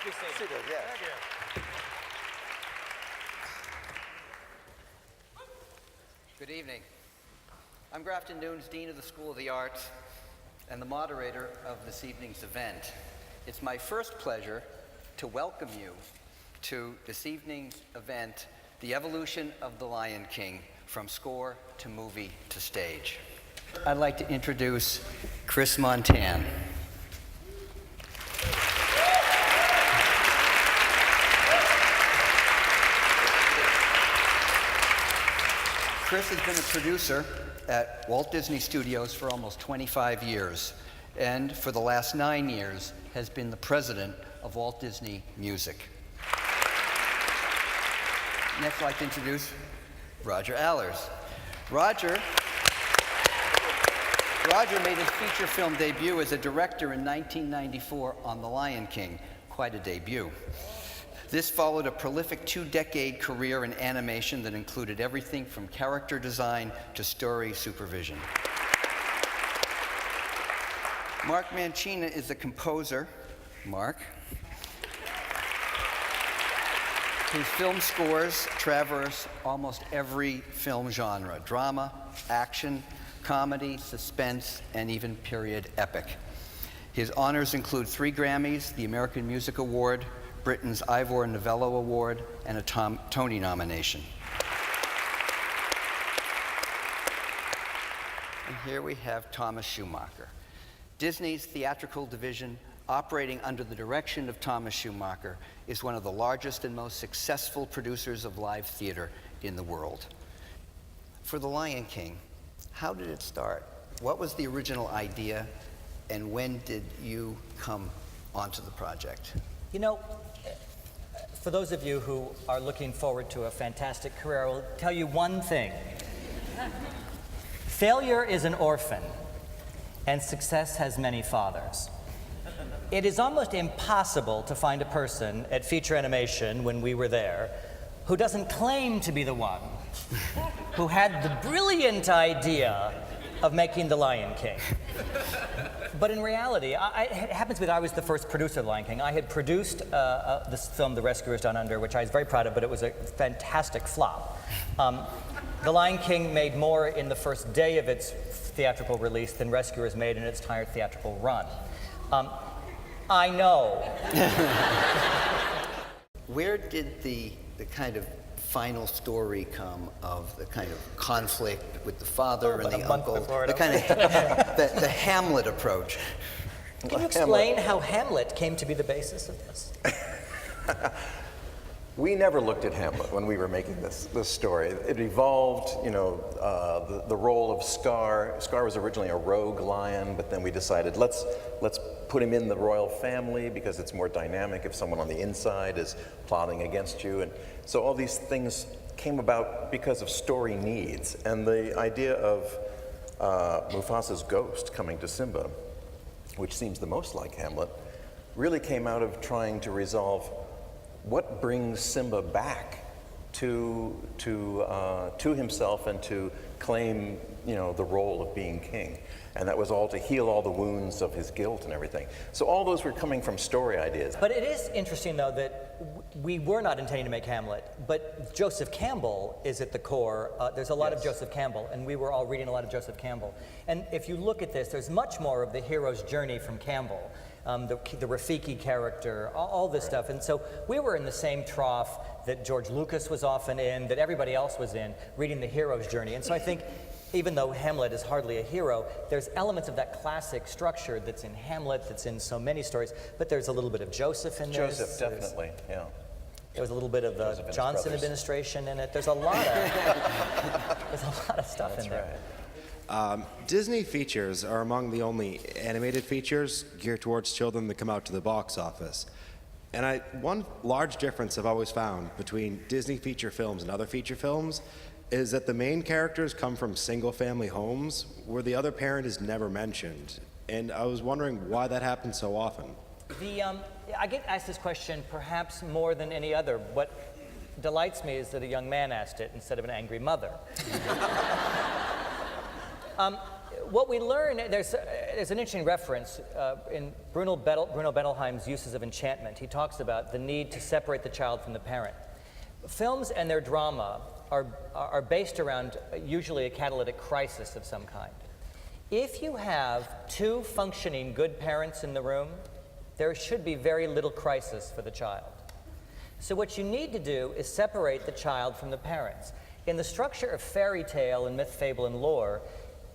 be seated. Seated, yes. Thank you. Good evening. I'm Grafton Noon's Dean of the School of the Arts and the moderator of this evening's event. It's my first pleasure to welcome you to this evening's event, The Evolution of the Lion King, from score to movie to stage. I'd like to introduce Chris Montan. Chris has been a producer at Walt Disney Studios for almost 25 years, and for the last 9 years has been the president of Walt Disney Music. Next, I'd like to introduce Roger Allers. Roger made his feature film debut as a director in 1994 on The Lion King. Quite a debut. This followed a prolific 2-decade career in animation that included everything from character design to story supervision. Mark Mancina is a composer, Mark, whose film scores traverse almost every film genre: drama, action, comedy, suspense, and even period epic. His honors include 3 Grammys, the American Music Award, Britain's Ivor Novello Award, and a Tony nomination. And here we have Thomas Schumacher. Disney's theatrical division, operating under the direction of Thomas Schumacher, is one of the largest and most successful producers of live theater in the world. For The Lion King, how did it start? What was the original idea, and when did you come onto the project? You know, for those of you who are looking forward to a fantastic career, I will tell you one thing. Failure is an orphan, and success has many fathers. It is almost impossible to find a person at Feature Animation, when we were there, who doesn't claim to be the one who had the brilliant idea of making The Lion King. But in reality, it happens to be that I was the first producer of The Lion King. I had produced this film, The Rescuers Down Under, which I was very proud of, but it was a fantastic flop. The Lion King made more in the first day of its theatrical release than Rescuers made in its entire theatrical run. I know. Where did the kind of final story come of the kind of conflict with the father and the uncle, the kind of the Hamlet approach? Can you explain how Hamlet came to be the basis of this? We never looked at Hamlet when we were making this story. It evolved, you know, the role of Scar. Scar was originally a rogue lion, but then we decided let's put him in the royal family because it's more dynamic if someone on the inside is plotting against you. And so all these things came about because of story needs. And the idea of Mufasa's ghost coming to Simba, which seems the most like Hamlet, really came out of trying to resolve what brings Simba back to himself and to claim, you know, the role of being king. And that was all to heal all the wounds of his guilt and everything. So all those were coming from story ideas. But it is interesting, though, that we were not intending to make Hamlet, but Joseph Campbell is at the core. There's a lot of Joseph Campbell, and we were all reading a lot of Joseph Campbell. And if you look at this, there's much more of the hero's journey from Campbell. The Rafiki character, all this stuff. And so we were in the same trough that George Lucas was often in, that everybody else was in, reading the hero's journey. And so I think, even though Hamlet is hardly a hero, there's elements of that classic structure that's in Hamlet, that's in so many stories, but there's a little bit of Joseph in there. Joseph, definitely, yeah. There was a little bit of the Johnson administration in it. There's a lot of stuff in there. Right. Disney features are among the only animated features geared towards children that come out to the box office. And one large difference I've always found between Disney feature films and other feature films is that the main characters come from single-family homes where the other parent is never mentioned. And I was wondering why that happens so often. I get asked this question perhaps more than any other. What delights me is that a young man asked it instead of an angry mother. What we learn, there's there's an interesting reference in Bruno Bettelheim's Uses of Enchantment. He talks about the need to separate the child from the parent. Films and their drama are based around usually a catalytic crisis of some kind. If you have two functioning good parents in the room, there should be very little crisis for the child. So what you need to do is separate the child from the parents. In the structure of fairy tale and myth, fable, and lore,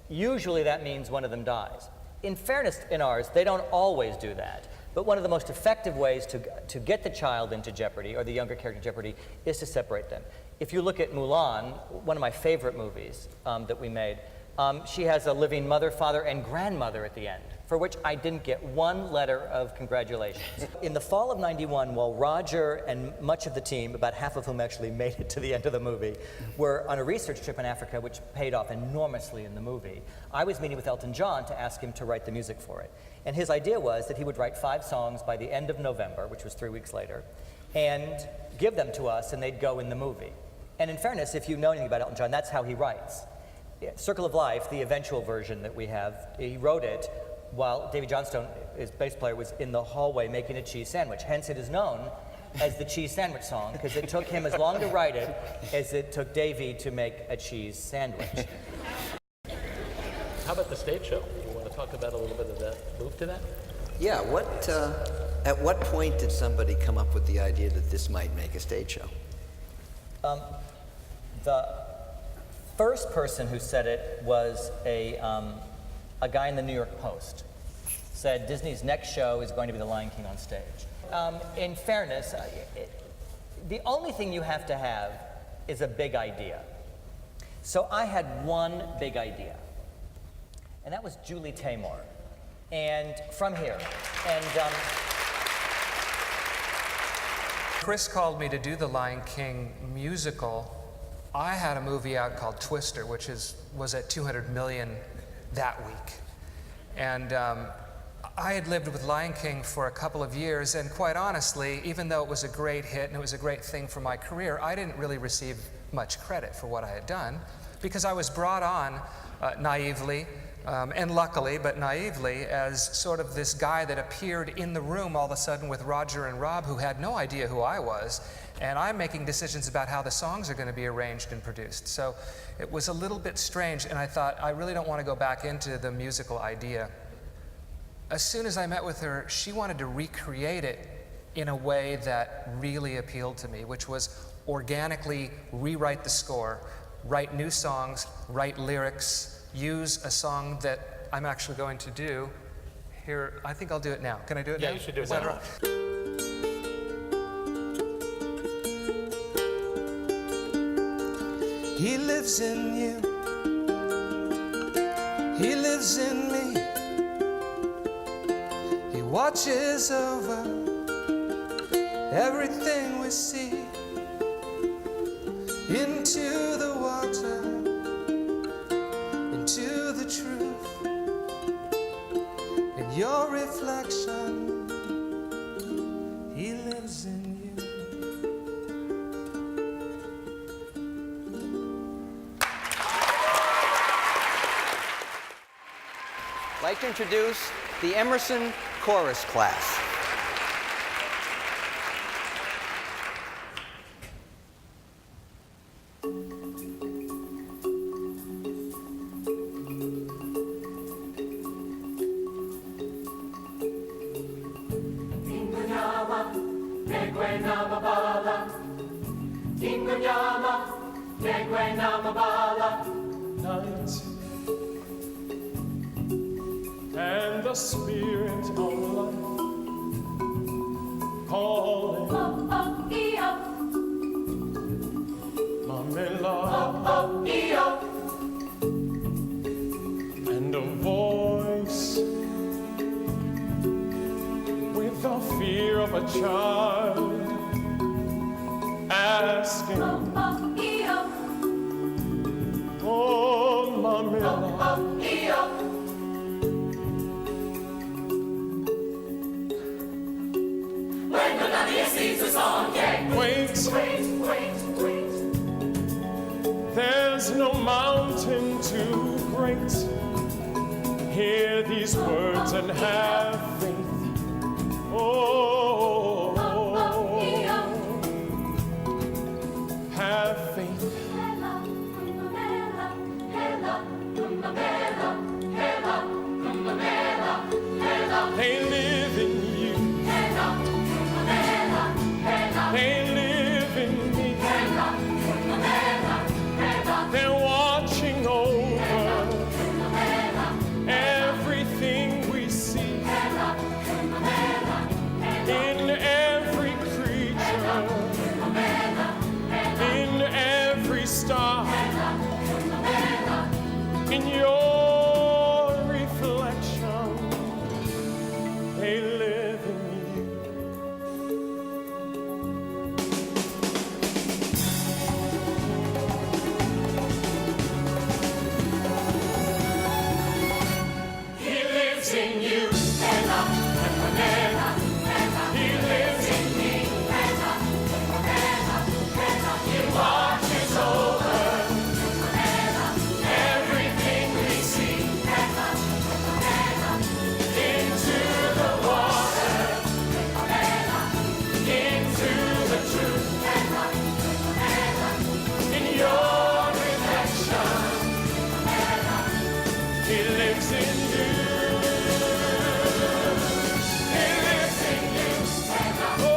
usually that means one of them dies. In fairness, in ours, they don't always do that. But one of the most effective ways to get the child into jeopardy, or the younger character in jeopardy, is to separate them. If you look at Mulan, one of my favorite movies that we made, she has a living mother, father, and grandmother at the end, for which I didn't get one letter of congratulations. In the fall of '91, while Roger and much of the team, about half of whom actually made it to the end of the movie, were on a research trip in Africa, which paid off enormously in the movie, I was meeting with Elton John to ask him to write the music for it. And his idea was that he would write 5 songs by the end of November, which was 3 weeks later, and give them to us, and they'd go in the movie. And in fairness, if you know anything about Elton John, that's how he writes. Circle of Life, the eventual version that we have, he wrote it while Davy Johnstone, his bass player, was in the hallway making a cheese sandwich. Hence it is known as the cheese sandwich song, because it took him as long to write it as it took Davy to make a cheese sandwich. How about the stage show? You want to talk about a little bit of that, move to that? Yeah, at what point did somebody come up with the idea that this might make a stage show? The first person who said it was a guy in the New York Post. Said Disney's next show is going to be The Lion King on stage. In fairness, the only thing you have to have is a big idea. So I had one big idea, and that was Julie Taymor, and from here. And Chris called me to do the Lion King musical. I had a movie out called Twister, which was at 200 million that week. And I had lived with Lion King for a couple of years, and quite honestly, even though it was a great hit and it was a great thing for my career, I didn't really receive much credit for what I had done, because I was brought on naively, and luckily, but naively, as sort of this guy that appeared in the room all of a sudden with Roger and Rob, who had no idea who I was, and I'm making decisions about how the songs are going to be arranged and produced. So it was a little bit strange, and I thought, I really don't want to go back into the musical idea. As soon as I met with her, she wanted to recreate it in a way that really appealed to me, which was organically rewrite the score, write new songs, write lyrics, use a song that I'm actually going to do here. I think I'll do it now. Can I do it now? Yeah, you should do it Is that now. all right? He lives in you. He lives in me. He watches over everything we see. Into the water, into the truth, in your reflection, he lives in you. I'd like to introduce the Emerson Chorus Class. And the spirit of life calling Mamela, and a voice with the fear of a child asking, oh Mamela, wait, there's no mountain too great. Hear these words and have faith. Oh, have faith. They live in you. They live in me. They're watching over everything we see, in every creature, in every star, in your reflection. They live in you. He lives in you. He lives in me. He watches over everything we see, into the water, into the truth, in your reflection. He lives in you. He lives in you. Oh,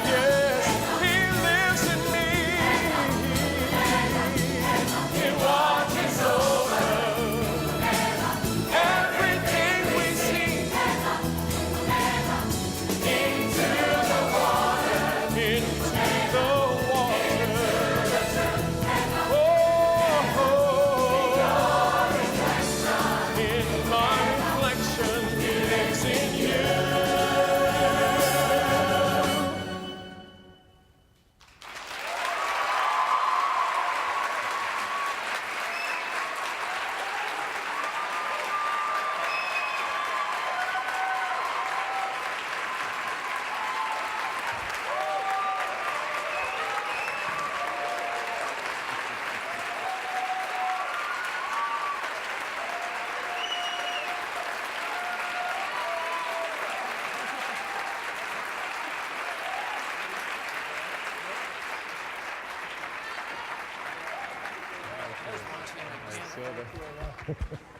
yes, He lives in me. He watches over everything we see, into the water, into the water. In my reflection, He lives in you. Thank you.